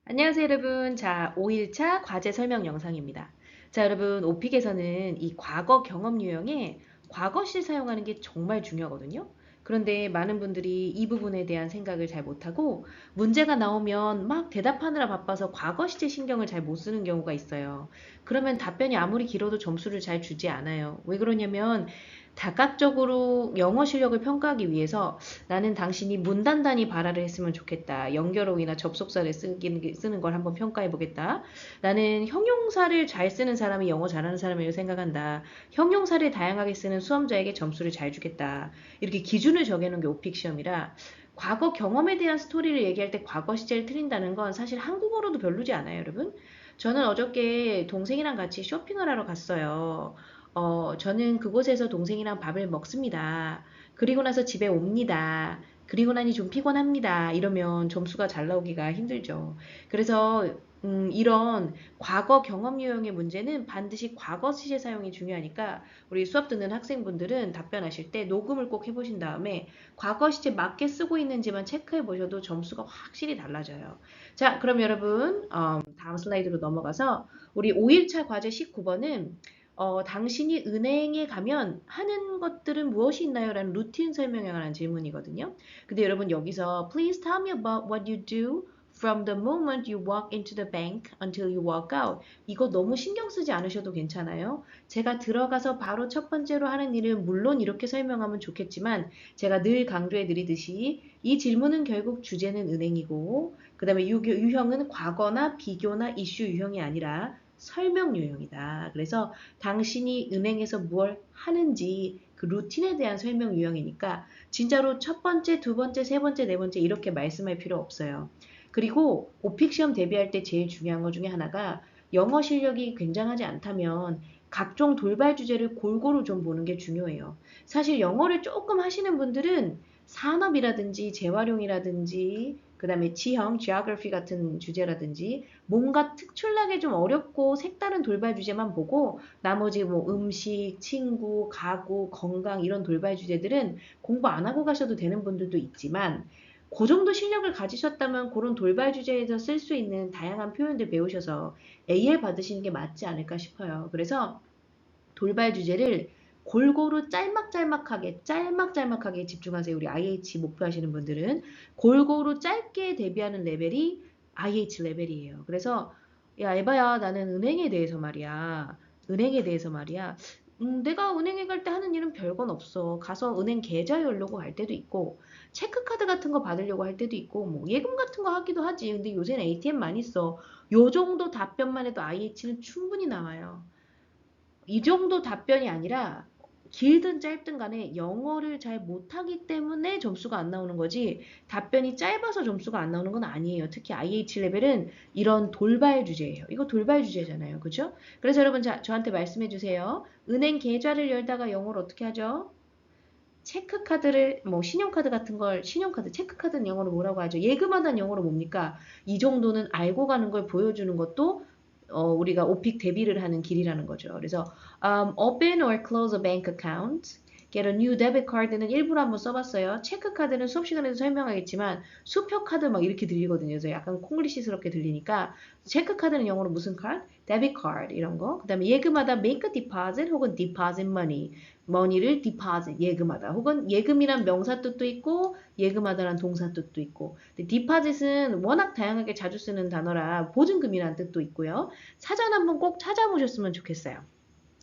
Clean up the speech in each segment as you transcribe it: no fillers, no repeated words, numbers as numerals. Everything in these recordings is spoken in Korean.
안녕하세요, 여러분. 자, 5일차 과제 설명 영상입니다. 자, 여러분, 오픽에서는 이 과거 경험 유형에 과거시 사용하는 게 정말 중요하거든요. 그런데 많은 분들이 이 부분에 대한 생각을 잘 못하고 문제가 나오면 막 대답하느라 바빠서 과거 시제 신경을 잘 못 쓰는 경우가 있어요. 그러면 답변이 아무리 길어도 점수를 잘 주지 않아요. 왜 그러냐면 다각적으로 영어 실력을 평가하기 위해서 나는 당신이 문단단히 발화를 했으면 좋겠다. 연결어휘나 접속사를 쓰는 걸 한번 평가해 보겠다. 나는 형용사를 잘 쓰는 사람이 영어 잘하는 사람이라고 생각한다. 형용사를 다양하게 쓰는 수험자에게 점수를 잘 주겠다. 이렇게 기준을 정해놓은 게 오픽 시험이라 과거 경험에 대한 스토리를 얘기할 때 과거 시제를 틀린다는 건 사실 한국어로도 별로지 않아요, 여러분? 저는 어저께 동생이랑 같이 쇼핑을 하러 갔어요. 저는 그곳에서 동생이랑 밥을 먹습니다. 그리고 나서 집에 옵니다. 그리고 나니 좀 피곤합니다. 이러면 점수가 잘 나오기가 힘들죠. 그래서 이런 과거 경험 유형의 문제는 반드시 과거 시제 사용이 중요하니까 우리 수업 듣는 학생분들은 답변하실 때 녹음을 꼭 해보신 다음에 과거 시제 맞게 쓰고 있는지만 체크해 보셔도 점수가 확실히 달라져요. 자, 그럼 여러분 다음 슬라이드로 넘어가서 우리 5일차 과제 19번은 당신이 은행에 가면 하는 것들은 무엇이 있나요? 라는 루틴 설명에 관한 질문이거든요. 근데 여러분 여기서 Please tell me about what you do from the moment you walk into the bank until you walk out. 이거 너무 신경 쓰지 않으셔도 괜찮아요. 제가 들어가서 바로 첫 번째로 하는 일은 물론 이렇게 설명하면 좋겠지만 제가 늘 강조해 드리듯이 이 질문은 결국 주제는 은행이고 그 다음에 유형은 과거나 비교나 이슈 유형이 아니라 설명 유형이다. 그래서 당신이 은행에서 뭘 하는지 그 루틴에 대한 설명 유형이니까 진짜로 첫 번째, 두 번째, 세 번째, 네 번째 이렇게 말씀할 필요 없어요. 그리고 오픽 시험 대비할 때 제일 중요한 것 중에 하나가 영어 실력이 굉장하지 않다면 각종 돌발 주제를 골고루 좀 보는 게 중요해요. 사실 영어를 조금 하시는 분들은 산업이라든지 재활용이라든지 그다음에 지형, geography 같은 주제라든지 뭔가 특출나게 좀 어렵고 색다른 돌발 주제만 보고 나머지 뭐 음식, 친구, 가구, 건강 이런 돌발 주제들은 공부 안 하고 가셔도 되는 분들도 있지만 그 정도 실력을 가지셨다면 그런 돌발 주제에서 쓸 수 있는 다양한 표현들 배우셔서 AL 받으시는 게 맞지 않을까 싶어요. 그래서 돌발 주제를 골고루 짤막짤막하게 집중하세요. 우리 IH 목표하시는 분들은 골고루 짧게 대비하는 레벨이 IH 레벨이에요. 그래서 야 에바야 나는 은행에 대해서 말이야 내가 은행에 갈 때 하는 일은 별건 없어. 가서 은행 계좌 열려고 할 때도 있고 체크카드 같은 거 받으려고 할 때도 있고 뭐 예금 같은 거 하기도 하지. 근데 요새는 ATM 많이 써. 요 정도 답변만 해도 IH는 충분히 나와요. 이 정도 답변이 아니라 길든 짧든 간에 영어를 잘 못하기 때문에 점수가 안 나오는 거지 답변이 짧아서 점수가 안 나오는 건 아니에요. 특히 IH 레벨은 이런 돌발 주제예요. 이거 돌발 주제잖아요. 그죠? 그래서 여러분 저한테 말씀해 주세요. 은행 계좌를 열다가 영어를 어떻게 하죠? 체크카드를 뭐 신용카드 같은 걸 신용카드 체크카드는 영어로 뭐라고 하죠? 예금하다는 영어로 뭡니까? 이 정도는 알고 가는 걸 보여주는 것도 우리가 오픽 대비를 하는 길이라는 거죠. 그래서 open or close a bank account, get a new debit card는 일부러 한번 써봤어요. 체크카드는 수업 시간에도 설명하겠지만 수표카드 막 이렇게 들리거든요. 그래서 약간 콩글리시스럽게 들리니까 체크카드는 영어로 무슨 카드? debit card 이런 거. 그 다음에 예금하다 make a deposit 혹은 deposit money. money를 deposit 예금하다 혹은 예금이란 명사 뜻도 있고 예금하다란 동사 뜻도 있고 deposit은 워낙 다양하게 자주 쓰는 단어라 보증금이란 뜻도 있고요. 사전 한번 꼭 찾아보셨으면 좋겠어요.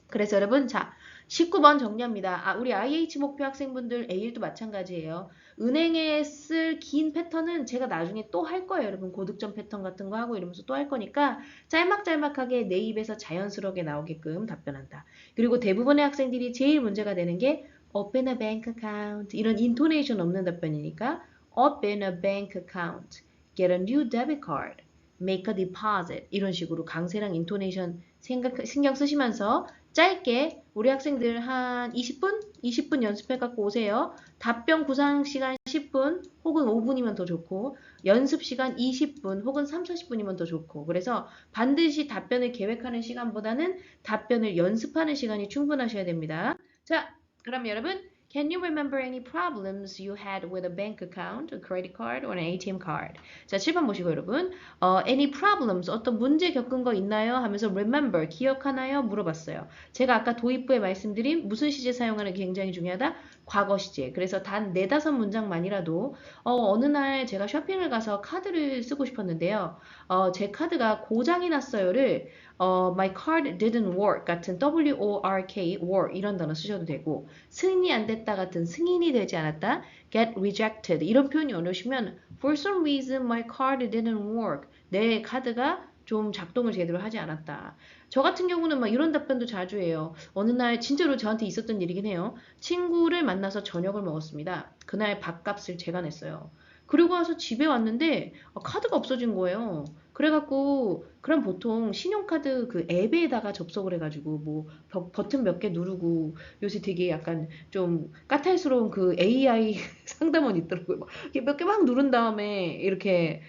그래서 여러분 자 19번 정리합니다. 우리 IH 목표 학생분들 A1도 마찬가지예요. 은행에 쓸 긴 패턴은 제가 나중에 또 할 거예요. 여러분 고득점 패턴 같은 거 하고 이러면서 또 할 거니까 짤막짤막하게 내 입에서 자연스럽게 나오게끔 답변한다. 그리고 대부분의 학생들이 제일 문제가 되는 게 open a bank account 이런 인토네이션 없는 답변이니까 open a bank account, get a new debit card, make a deposit 이런 식으로 강세랑 인토네이션 신경 쓰시면서 짧게 우리 학생들 한 20분? 20분 연습해 갖고 오세요. 답변 구상 시간 10분 혹은 5분이면 더 좋고 연습 시간 20분 혹은 3, 40분이면 더 좋고 그래서 반드시 답변을 계획하는 시간보다는 답변을 연습하는 시간이 충분하셔야 됩니다. 자, 그럼 여러분 Can you remember any problems you had with a bank account, a credit card, or an ATM card? 자, 7번 보시고 여러분. Any problems, 어떤 문제 겪은 거 있나요? 하면서 remember, 기억하나요? 물어봤어요. 제가 아까 도입부에 말씀드린 무슨 시제 사용하는 게 굉장히 중요하다? 과거 시제. 그래서 단 4, 5 문장만이라도 어느 날 제가 쇼핑을 가서 카드를 쓰고 싶었는데요. 제 카드가 고장이 났어요를 my card didn't work 같은 work, work 이런 단어 쓰셔도 되고 승인이 안 됐다 같은 승인이 되지 않았다 get rejected 이런 표현이 어려우시면 for some reason my card didn't work 내 카드가 좀 작동을 제대로 하지 않았다. 저 같은 경우는 막 이런 답변도 자주 해요. 어느 날 진짜로 저한테 있었던 일이긴 해요. 친구를 만나서 저녁을 먹었습니다. 그날 밥값을 제가 냈어요. 그리고 와서 집에 왔는데 카드가 없어진 거예요. 그래갖고 그럼 보통 신용카드 그 앱에다가 접속을 해가지고 뭐 버튼 몇 개 누르고 요새 되게 약간 좀 까탈스러운 그 AI 상담원 있더라고요. 몇 개 막 누른 다음에 이렇게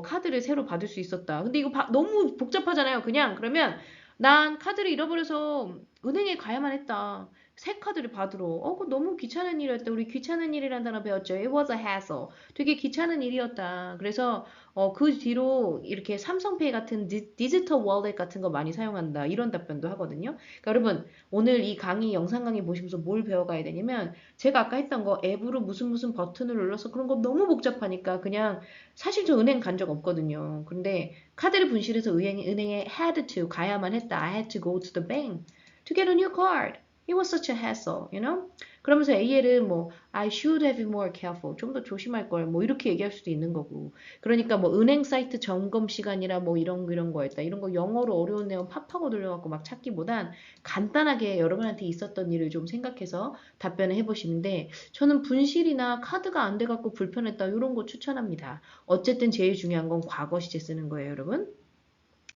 카드를 새로 받을 수 있었다. 근데 이거 너무 복잡하잖아요. 그냥 그러면 난 카드를 잃어버려서 은행에 가야만 했다. 새 카드를 받으러. 그거 너무 귀찮은 일이었다. 우리 귀찮은 일이라는 단어 배웠죠. It was a hassle. 되게 귀찮은 일이었다. 그래서 그 뒤로 이렇게 삼성페이 같은 디지털 월렛 같은 거 많이 사용한다. 이런 답변도 하거든요. 그러니까 여러분 오늘 이 강의 영상 강의 보시면서 뭘 배워가야 되냐면 제가 아까 했던 거 앱으로 무슨 버튼을 눌러서 그런 거 너무 복잡하니까 그냥 사실 저 은행 간 적 없거든요. 근데 카드를 분실해서 은행에 had to 가야만 했다. I had to go to the bank to get a new card. It was such a hassle, you know? 그러면서 AL은 뭐 I should have been more careful. 좀 더 조심할 걸. 뭐 이렇게 얘기할 수도 있는 거고. 그러니까 뭐 은행 사이트 점검 시간이라 뭐 이런 거였다. 이런 거 영어로 어려운 내용 팝하고 들려갖고 막 찾기보단 간단하게 여러분한테 있었던 일을 좀 생각해서 답변을 해보시는데 저는 분실이나 카드가 안 돼갖고 불편했다. 이런 거 추천합니다. 어쨌든 제일 중요한 건 과거 시제 쓰는 거예요, 여러분.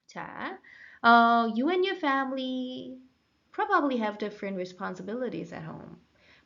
자, you and your family probably have different responsibilities at home.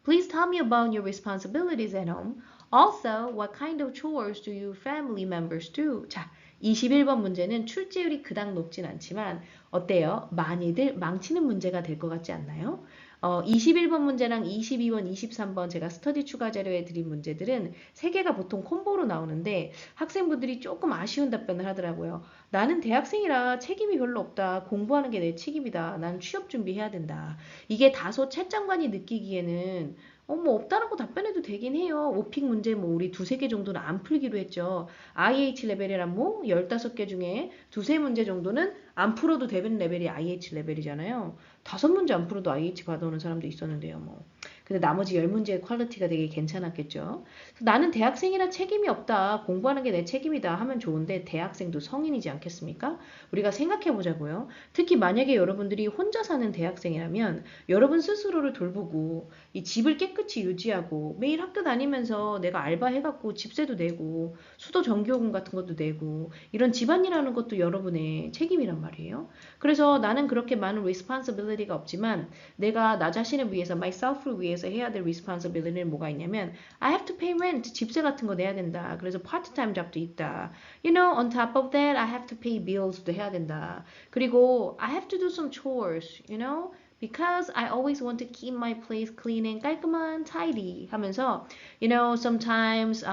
Please tell me about your responsibilities at home. Also, what kind of chores do your family members do? 자, 21번 문제는 출제율이 그닥 높진 않지만 어때요? 많이들 망치는 문제가 될 것 같지 않나요? 21번 문제랑 22번, 23번 제가 스터디 추가 자료에 드린 문제들은 3개가 보통 콤보로 나오는데 학생분들이 조금 아쉬운 답변을 하더라고요. 나는 대학생이라 책임이 별로 없다. 공부하는 게 내 책임이다. 난 취업 준비해야 된다. 이게 다소 채점관이 느끼기에는 뭐 없다라고 답변해도 되긴 해요. 오픽 문제 뭐 우리 2-3개 정도는 안 풀기로 했죠. IH 레벨이란 뭐 15개 중에 2-3문제 정도는 안 풀어도 되는 레벨이 IH 레벨이잖아요. 5문제 안 풀어도 IH 받아오는 사람도 있었는데요. 뭐. 근데 나머지 10문제의 퀄리티가 되게 괜찮았겠죠. 나는 대학생이라 책임이 없다. 공부하는 게 내 책임이다 하면 좋은데 대학생도 성인이지 않겠습니까? 우리가 생각해 보자고요. 특히 만약에 여러분들이 혼자 사는 대학생이라면 여러분 스스로를 돌보고 이 집을 깨끗이 유지하고 매일 학교 다니면서 내가 알바해갖고 집세도 내고 수도 전기요금 같은 것도 내고 이런 집안일하는 것도 여러분의 책임이란 말이에요. 그래서 나는 그렇게 많은 responsibility가 없지만 내가 나 자신을 위해서 myself를 위해서 해야 될 responsibility는 뭐가 있냐면 I have to pay rent 집세 같은 거 내야 된다. 그래서 part-time job도 있다. You know, on top of that, I have to pay bills도 해야 된다. 그리고 I have to do some chores, you know, because I always want to keep my place clean and 깔끔한, tidy 하면서, you know, sometimes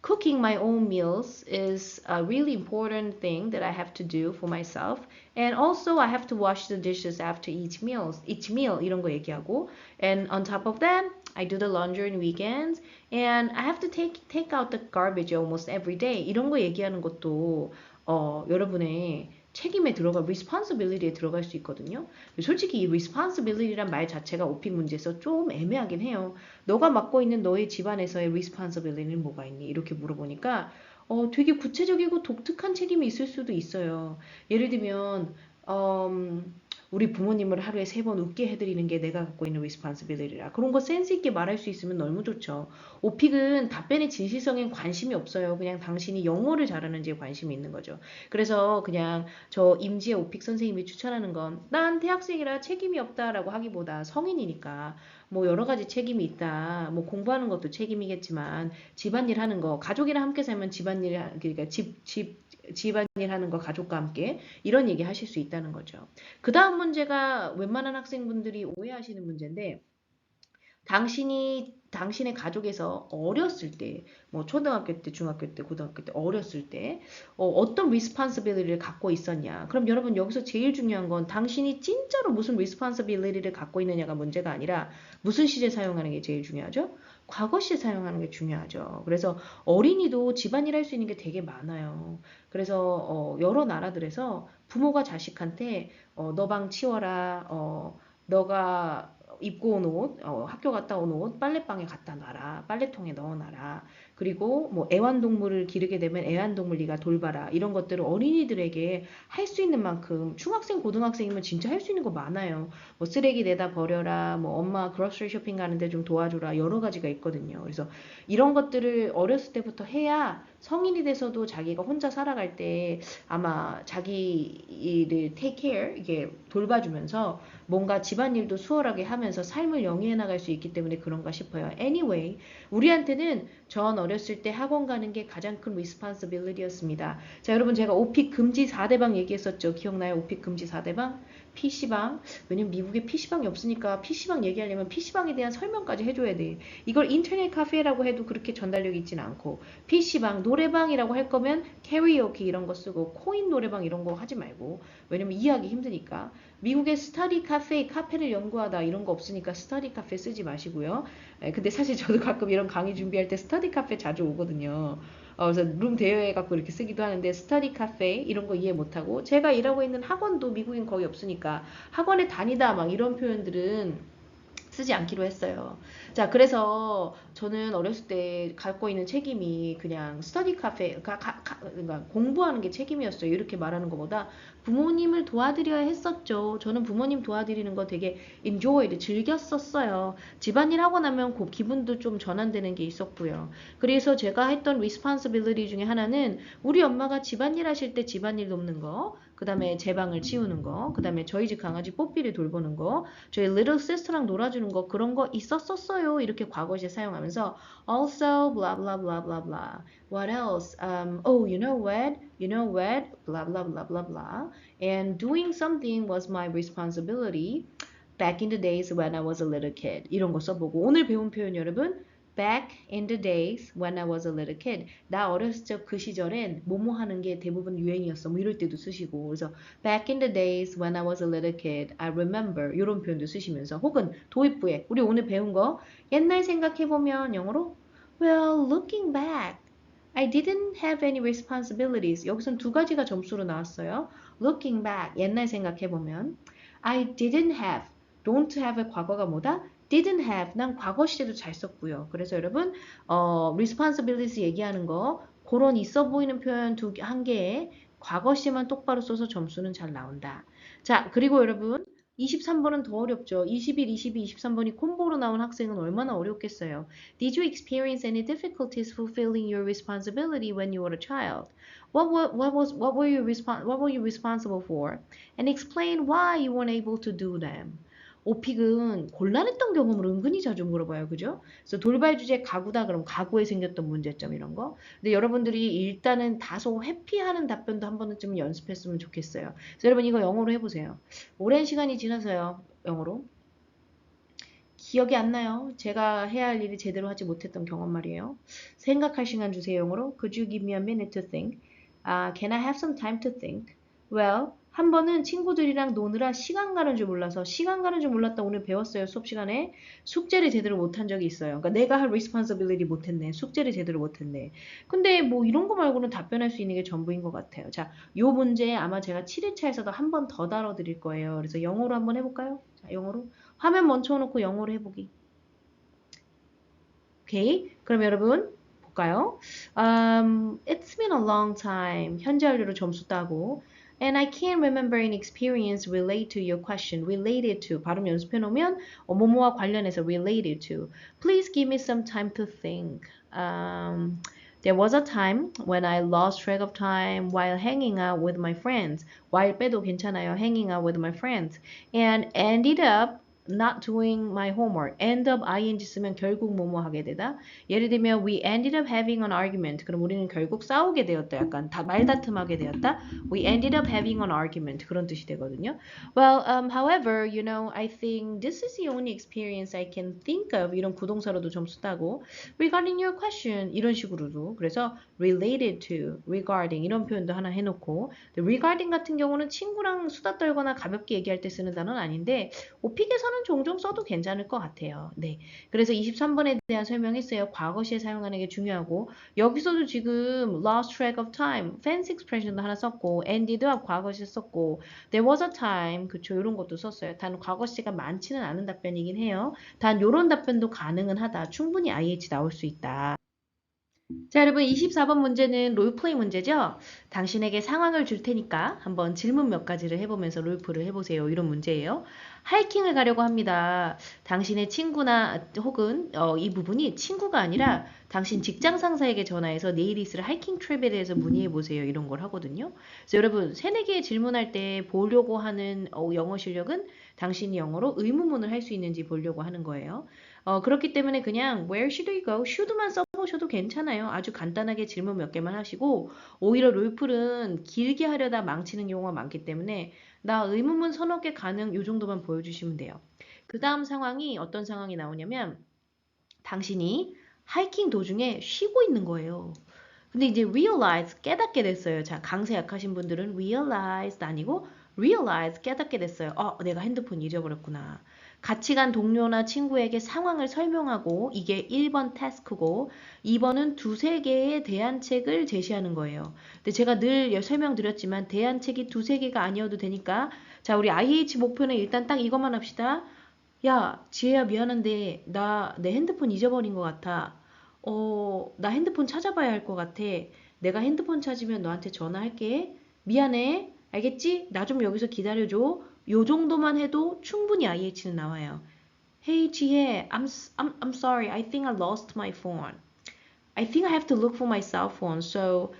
cooking my own meals is a really important thing that I have to do for myself. And also I have to wash the dishes after each meal 이런 거 얘기하고. And on top of that, I do the laundry on weekends. And I have to take out the garbage almost every day. 이런 거 얘기하는 것도 여러분의 책임에 responsibility에 들어갈 수 있거든요. 솔직히 이 responsibility란 말 자체가 오픽 문제에서 좀 애매하긴 해요. 너가 맡고 있는 너의 집안에서의 responsibility는 뭐가 있니? 이렇게 물어보니까 되게 구체적이고 독특한 책임이 있을 수도 있어요. 예를 들면 우리 부모님을 하루에 3번 웃게 해드리는 게 내가 갖고 있는 responsibility라. 그런 거 센스 있게 말할 수 있으면 너무 좋죠. 오픽은 답변의 진실성엔 관심이 없어요. 그냥 당신이 영어를 잘하는지에 관심이 있는 거죠. 그래서 그냥 저 임지혜 오픽 선생님이 추천하는 건 난 대학생이라 책임이 없다라고 하기보다 성인이니까 뭐 여러 가지 책임이 있다. 뭐 공부하는 것도 책임이겠지만 집안일 하는 거, 가족이랑 함께 살면 집안일, 그러니까 집안일 하는 거 가족과 함께 이런 얘기 하실 수 있다는 거죠. 그 다음 문제가 웬만한 학생분들이 오해하시는 문제인데 당신의 가족에서 어렸을 때, 뭐 초등학교 때, 중학교 때, 고등학교 때 어렸을 때 떤 responsibility를 갖고 있었냐. 그럼 여러분 여기서 제일 중요한 건 당신이 진짜로 무슨 responsibility를 갖고 있느냐가 문제가 아니라 무슨 시제 사용하는 게 제일 중요하죠? 과거 시 사용하는 게 중요하죠. 그래서 어린이도 집안일 할 수 있는 게 되게 많아요. 그래서 여러 나라들에서 부모가 자식한테 너 방 치워라, 너가 입고 온 옷, 학교 갔다 온 옷 빨래방에 갖다 놔라. 빨래통에 넣어놔라. 그리고 뭐 애완동물을 기르게 되면 애완동물 네가 돌봐라. 이런 것들을 어린이들에게 할 수 있는 만큼 중학생, 고등학생이면 진짜 할 수 있는 거 많아요. 뭐 쓰레기 내다 버려라. 뭐 엄마 그로서리 쇼핑 가는데 좀 도와줘라. 여러 가지가 있거든요. 그래서 이런 것들을 어렸을 때부터 해야 성인이 돼서도 자기가 혼자 살아갈 때 아마 자기 일을 take care, 이게 돌봐주면서 뭔가 집안일도 수월하게 하면서 삶을 영위해 나갈 수 있기 때문에 그런가 싶어요. Anyway, 우리한테는 전 어렸을 때 학원 가는 게 가장 큰 responsibility였습니다. 자, 여러분 제가 오픽 금지 4대방 얘기했었죠. 기억나요? 오픽 금지 4대방? PC방. 왜냐면 미국에 PC방이 없으니까 PC방 얘기하려면 PC방에 대한 설명까지 해줘야 돼. 이걸 인터넷 카페라고 해도 그렇게 전달력이 있진 않고 PC방, 노래방이라고 할 거면 캐리오케 이런 거 쓰고 코인 노래방 이런 거 하지 말고 왜냐면 이해하기 힘드니까 미국의 스터디 카페, 카페를 연구하다 이런 거 없으니까 스터디 카페 쓰지 마시고요. 근데 사실 저도 가끔 이런 강의 준비할 때 스터디 카페 자주 오거든요. 그래서 룸 대여해갖고 이렇게 쓰기도 하는데 스터디 카페 이런 거 이해 못하고 제가 일하고 있는 학원도 미국인 거의 없으니까 학원에 다니다 막 이런 표현들은 쓰지 않기로 했어요. 자, 그래서 저는 어렸을 때 갖고 있는 책임이 그냥 스터디 카페, 그러니까 공부하는 게 책임이었어요. 이렇게 말하는 것보다 부모님을 도와드려야 했었죠. 저는 부모님 도와드리는 거 되게 enjoyed, 즐겼었어요. 집안일 하고 나면 그 기분도 좀 전환되는 게 있었고요. 그래서 제가 했던 responsibility 중에 하나는 우리 엄마가 집안일 하실 때 집안일 돕는 거, 그 다음에 제 방을 치우는 거, 그 다음에 저희 집 강아지 뽀삐를 돌보는 거, 저희 little sister랑 놀아주는 거 그런 거 있었었어요. 이렇게 과거시에 사용하면서 also blah blah blah blah blah. What else? Oh, you know what? You know what? Blah blah blah blah blah. And doing something was my responsibility back in the days when I was a little kid. 이런 거 써보고 오늘 배운 표현 여러분 Back in the days when I was a little kid. 나 어렸을 적 그 시절엔 뭐뭐 하는 게 대부분 유행이었어. 뭐 이럴 때도 쓰시고. 그래서 back in the days when I was a little kid, I remember. 이런 표현도 쓰시면서 혹은 도입부에 우리 오늘 배운 거 옛날 생각해보면 영어로 Well, looking back, I didn't have any responsibilities. 여기선 두 가지가 점수로 나왔어요. Looking back, 옛날 생각해보면 I didn't have, don't have의 과거가 뭐다? didn't have, 난 과거 시제도 잘 썼고요. 그래서 여러분 responsibilities 얘기하는 거 그런 있어 보이는 표현 한 개에 과거 시제만 똑바로 써서 점수는 잘 나온다. 자, 그리고 여러분 23번은 더 어렵죠. 21, 22, 23번이 콤보로 나온 학생은 얼마나 어렵겠어요. Did you experience any difficulties fulfilling your responsibility when you were a child? What were you responsible for? And explain why you weren't able to do them. 오픽은 곤란했던 경험을 은근히 자주 물어봐요. 그죠? 그래서 돌발 주제 가구다 그럼 가구에 생겼던 문제점 이런 거. 근데 여러분들이 일단은 다소 회피하는 답변도 한 번쯤 연습했으면 좋겠어요. 그래서 여러분 이거 영어로 해보세요. 오랜 시간이 지나서요. 영어로. 기억이 안 나요. 제가 해야 할 일이 제대로 하지 못했던 경험 말이에요. 생각할 시간 주세요. 영어로. Could you give me a minute to think? Can I have some time to think? Well, 한 번은 친구들이랑 노느라 시간 가는 줄 몰라서 시간 가는 줄 몰랐다 오늘 배웠어요. 수업 시간에 숙제를 제대로 못한 적이 있어요. 그러니까 내가 할 responsibility 못했네. 숙제를 제대로 못했네. 근데 뭐 이런 거 말고는 답변할 수 있는 게 전부인 것 같아요. 자, 요 문제 아마 제가 7일차에서도 한 번 더 다뤄드릴 거예요. 그래서 영어로 한번 해볼까요? 자, 영어로. 화면 멈춰놓고 영어로 해보기. 오케이. 그럼 여러분 볼까요? It's been a long time. 현재 완료로 점수 따고. And I can't remember any experience related to your question. Related to. 발음 연습해 놓으면 뭐뭐와 관련해서 related to. Please give me some time to think. There was a time when I lost track of time while hanging out with my friends. while 빼도 괜찮아요. hanging out with my friends. And ended up not doing my homework. end up ing 쓰면 결국 뭐뭐 하게 되다. 예를 들면 we ended up having an argument. 그럼 우리는 결국 싸우게 되었다. 약간 말다툼하게 되었다. we ended up having an argument. 그런 뜻이 되거든요. Well, however, you know, I think this is the only experience I can think of. 이런 구동사로도 점수 따고 regarding your question 이런 식으로도 그래서 related to, regarding 이런 표현도 하나 해놓고 regarding 같은 경우는 친구랑 수다 떨거나 가볍게 얘기할 때 쓰는 단어는 아닌데 오픽에서는 종종 써도 괜찮을 것 같아요. 네, 그래서 23번에 대한 설명했어요. 과거 시에 사용하는 게 중요하고 여기서도 지금 lost track of time, fancy expression도 하나 썼고 ended up 과거 시에 썼고 there was a time 그쵸 이런 것도 썼어요. 단 과거 시가 많지는 않은 답변이긴 해요. 단 이런 답변도 가능은 하다. 충분히 IH 나올 수 있다. 자, 여러분 24번 문제는 롤플레이 문제죠? 당신에게 상황을 줄 테니까 한번 질문 몇 가지를 해보면서 롤플을 해보세요. 이런 문제예요. 하이킹을 가려고 합니다. 당신의 친구나 혹은 이 부분이 친구가 아니라 당신 직장 상사에게 전화해서 내일 있을 하이킹 트립에 대해서 문의해보세요. 이런 걸 하거든요. 그래서 여러분 세네 개 질문할 때 보려고 하는 영어 실력은 당신이 영어로 의문문을 할 수 있는지 보려고 하는 거예요. 그렇기 때문에 그냥 where should we go? should만 써보셔도 괜찮아요. 아주 간단하게 질문 몇 개만 하시고 오히려 롤플은 길게 하려다 망치는 경우가 많기 때문에 나 의문문 서너 개 가능 요 정도만 보여주시면 돼요. 그 다음 상황이 어떤 상황이 나오냐면 당신이 하이킹 도중에 쉬고 있는 거예요. 근데 이제 realize 깨닫게 됐어요. 자, 강세 약하신 분들은 realized 아니고 realize 깨닫게 됐어요. 내가 핸드폰 잊어버렸구나. 같이 간 동료나 친구에게 상황을 설명하고 이게 1번 태스크고 2번은 두세 개의 대안책을 제시하는 거예요. 근데 제가 늘 설명드렸지만 대안책이 두세 개가 아니어도 되니까 자, 우리 IH 목표는 일단 딱 이것만 합시다. 야, 지혜야 미안한데 나 내 핸드폰 잊어버린 것 같아. 나 핸드폰 찾아봐야 할 것 같아. 내가 핸드폰 찾으면 너한테 전화할게. 미안해. 알겠지? 나 좀 여기서 기다려줘. 요 정도만 해도 충분히 IH는 나와요. Hey 지혜, I'm sorry. I think I lost my phone. I think I have to look for my cell phone. So,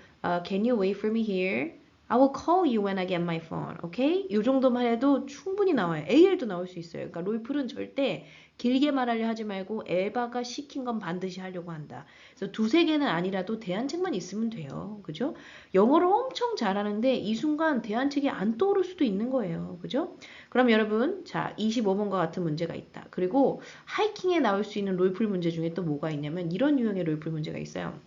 can you wait for me here? I will call you when I get my phone. Okay? 이 정도만 해도 충분히 나와요. AL도 나올 수 있어요. 그러니까 롤플은 절대 길게 말하려 하지 말고 에바가 시킨 건 반드시 하려고 한다. 그래서 두세 개는 아니라도 대안책만 있으면 돼요. 그죠? 영어를 엄청 잘하는데 이 순간 대안책이 안 떠오를 수도 있는 거예요. 그죠? 그럼 여러분, 자, 25번과 같은 문제가 있다. 그리고 하이킹에 나올 수 있는 롤플 문제 중에 또 뭐가 있냐면 이런 유형의 롤플 문제가 있어요.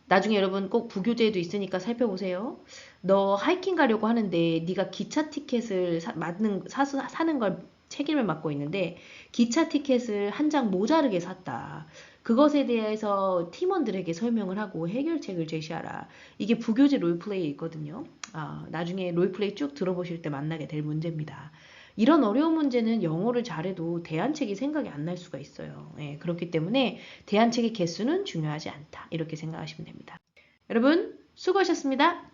나중에 여러분 꼭 부교재에도 있으니까 살펴보세요. 너 하이킹 가려고 하는데 네가 기차 티켓을 사는 걸 책임을 맡고 있는데 기차 티켓을 한 장 모자르게 샀다. 그것에 대해서 팀원들에게 설명을 하고 해결책을 제시하라. 이게 부교재 롤플레이에 있거든요. 나중에 롤플레이 쭉 들어보실 때 만나게 될 문제입니다. 이런 어려운 문제는 영어를 잘해도 대안책이 생각이 안 날 수가 있어요. 예, 그렇기 때문에 대안책의 개수는 중요하지 않다. 이렇게 생각하시면 됩니다. 여러분 수고하셨습니다.